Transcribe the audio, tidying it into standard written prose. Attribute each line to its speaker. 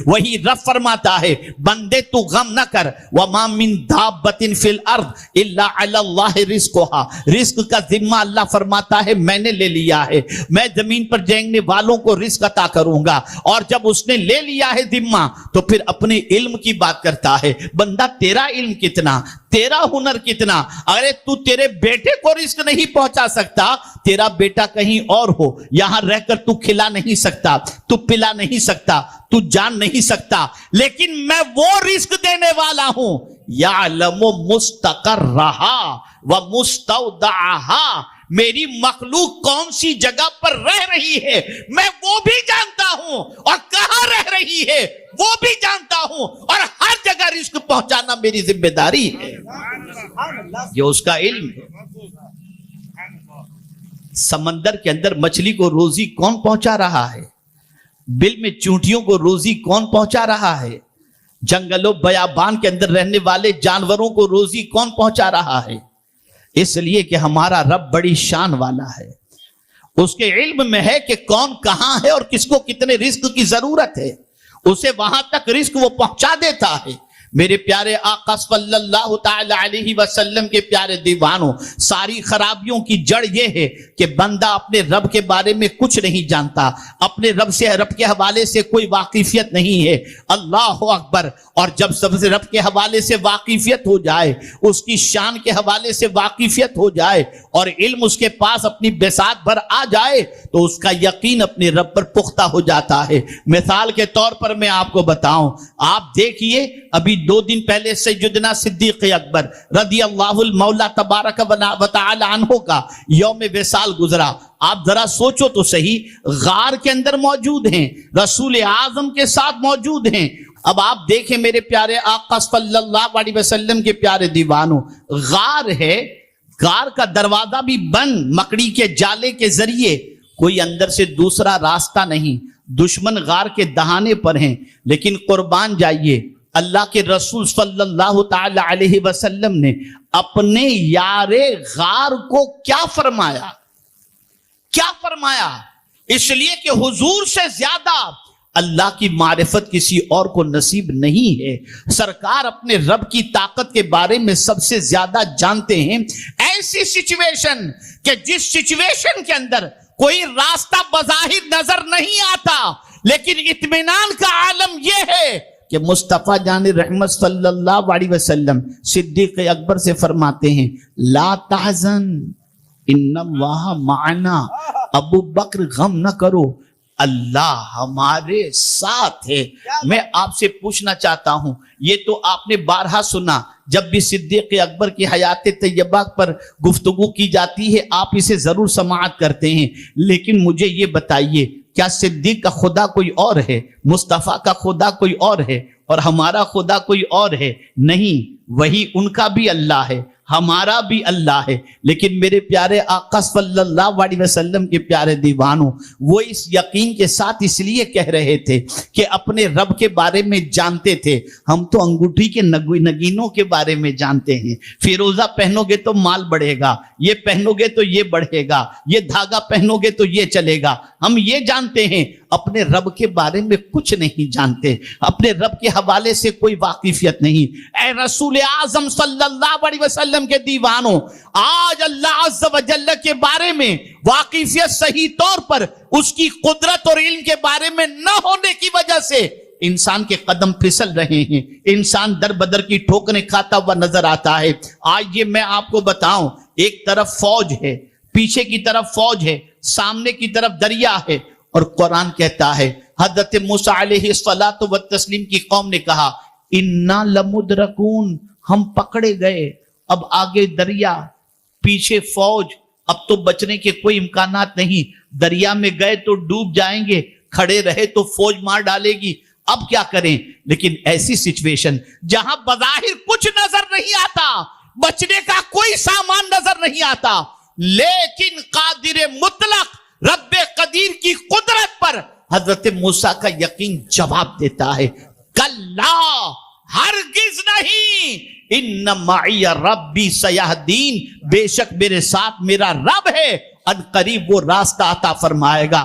Speaker 1: وہی رب فرماتا ہے بندے تو غم نہ کر وما من دابۃ فی الارض الا علی اللہ رزقھا، رزق کا ذمہ اللہ فرماتا ہے میں نے لے لیا ہے، میں زمین پر جینگنے والوں کو رزق عطا کروں گا۔ اور جب اس نے لے لیا ہے ذمہ تو پھر اپنے علم کی بات کرتا ہے، بندہ تیرا علم کتنا، تیرا ہنر کتنا، ارے تو تیرے بیٹے کو رزق نہیں پہنچا سکتا، تیرا بیٹا کہیں اور ہو، یہاں رہ کر تو کھلا نہیں سکتا، تو پلا نہیں سکتا، تو جان نہیں سکتا، لیکن میں وہ رزق دینے والا ہوں یعلم مستقرہا ومستودعہا، میری مخلوق کون سی جگہ پر رہ رہی ہے میں وہ بھی جانتا ہوں، اور کہاں رہ رہی ہے وہ بھی جانتا ہوں، اور ہر جگہ رزق پہنچانا میری ذمہ داری ہے، یہ اس کا علم ہے۔ سمندر کے اندر مچھلی کو روزی کون پہنچا رہا ہے، بل میں چونٹیوں کو روزی کون پہنچا رہا ہے، جنگل و بیابان کے اندر رہنے والے جانوروں کو روزی کون پہنچا رہا ہے؟ اس لیے کہ ہمارا رب بڑی شان والا ہے، اس کے علم میں ہے کہ کون کہاں ہے اور کس کو کتنے رزق کی ضرورت ہے، اسے وہاں تک رزق وہ پہنچا دیتا ہے۔ میرے پیارے آقا صلی اللہ تعالی علیہ وسلم کے پیارے دیوانوں، ساری خرابیوں کی جڑ یہ ہے کہ بندہ اپنے رب کے بارے میں کچھ نہیں جانتا، اپنے رب کے حوالے سے کوئی واقفیت نہیں ہے۔ اللہ اکبر! اور جب سب سے رب کے حوالے سے واقفیت ہو جائے، اس کی شان کے حوالے سے واقفیت ہو جائے، اور علم اس کے پاس اپنی بساط بھر آ جائے تو اس کا یقین اپنے رب پر پختہ ہو جاتا ہے۔ مثال کے طور پر میں آپ کو بتاؤں، آپ دیکھیے ابھی 2 دن پہلے سیدنا صدیق اکبر رضی اللہ المولا تبارک و تعالی عنہ کا یوم وصال گزرا۔ آپ ذرا سوچو تو صحیح، غار کے اندر موجود ہیں، رسول اعظم کے ساتھ موجود ہیں۔ اب آپ دیکھیں میرے پیارے آقا صلی اللہ علیہ وسلم کے پیارے دیوانوں، غار ہے، غار کا دروازہ بھی بند مکڑی کے جالے کے ذریعے، کوئی اندر سے دوسرا راستہ نہیں، دشمن غار کے دہانے پر ہیں، لیکن قربان جائیے اللہ کے رسول صلی اللہ تعالی علیہ وسلم نے اپنے یار غار کو کیا فرمایا، کیا فرمایا؟ اس لیے کہ حضور سے زیادہ اللہ کی معرفت کسی اور کو نصیب نہیں ہے۔ سرکار اپنے رب کی طاقت کے بارے میں سب سے زیادہ جانتے ہیں۔ ایسی سچویشن کہ جس سچویشن کے اندر کوئی راستہ بظاہر نظر نہیں آتا، لیکن اطمینان کا عالم یہ ہے کہ مصطفیٰ جان رحمت صلی اللہ علیہ وسلم صدیق اکبر سے فرماتے ہیں لا تحزن ان اللہ معنا، ابو بکر غم نہ کرو، اللہ ہمارے ساتھ ہے۔ میں آپ سے پوچھنا چاہتا ہوں، یہ تو آپ نے بارہا سنا، جب بھی صدیق اکبر کی حیات طیبہ پر گفتگو کی جاتی ہے آپ اسے ضرور سماعت کرتے ہیں، لیکن مجھے یہ بتائیے کیا صدیق کا خدا کوئی اور ہے، مصطفیٰ کا خدا کوئی اور ہے، اور ہمارا خدا کوئی اور ہے؟ نہیں، وہی ان کا بھی اللہ ہے، ہمارا بھی اللہ ہے۔ لیکن میرے پیارے آقا صلی اللہ علیہ وسلم کے پیارے دیوانوں، وہ اس یقین کے ساتھ اس لیے کہہ رہے تھے کہ اپنے رب کے بارے میں جانتے تھے۔ ہم تو انگوٹھی کے نگینوں کے بارے میں جانتے ہیں، فیروزہ پہنو گے تو مال بڑھے گا، یہ پہنو گے تو یہ بڑھے گا، یہ دھاگا پہنو گے تو یہ چلے گا، ہم یہ جانتے ہیں، اپنے رب کے بارے میں کچھ نہیں جانتے، اپنے رب کے حوالے سے کوئی واقفیت نہیں۔ اے رسول اعظم صلی اللہ علیہ وسلم کے دیوانوں، آج اللہ عز و جل کے بارے میں واقفیت صحیح طور پر اس کی قدرت اور علم کے بارے میں نہ ہونے کی وجہ سے انسان کے قدم پھسل رہے ہیں، انسان در بدر کی ٹھوکریں کھاتا ہوا نظر آتا ہے۔ آج یہ میں آپ کو بتاؤں، ایک طرف فوج ہے، پیچھے کی طرف فوج ہے، سامنے کی طرف دریا ہے، اور قرآن کہتا ہے حضرت موسیٰ علیہ الصلاۃ والتسلیم کی قوم نے کہا انا لمدرکون، ہم پکڑے گئے، اب آگے دریا، پیچھے فوج، اب تو بچنے کے کوئی امکانات نہیں، دریا میں گئے تو ڈوب جائیں گے، کھڑے رہے تو فوج مار ڈالے گی، اب کیا کریں؟ لیکن ایسی سچویشن جہاں بظاہر کچھ نظر نہیں آتا، بچنے کا کوئی سامان نظر نہیں آتا، لیکن قادر مطلق رب قدیر کی قدرت پر حضرت موسیٰ کا یقین جواب دیتا ہے کلا، ہرگز نہیں، ان معی ربی سیہدین، بے شک میرے ساتھ میرا رب ہے، ان قریب وہ راستہ عطا فرمائے گا۔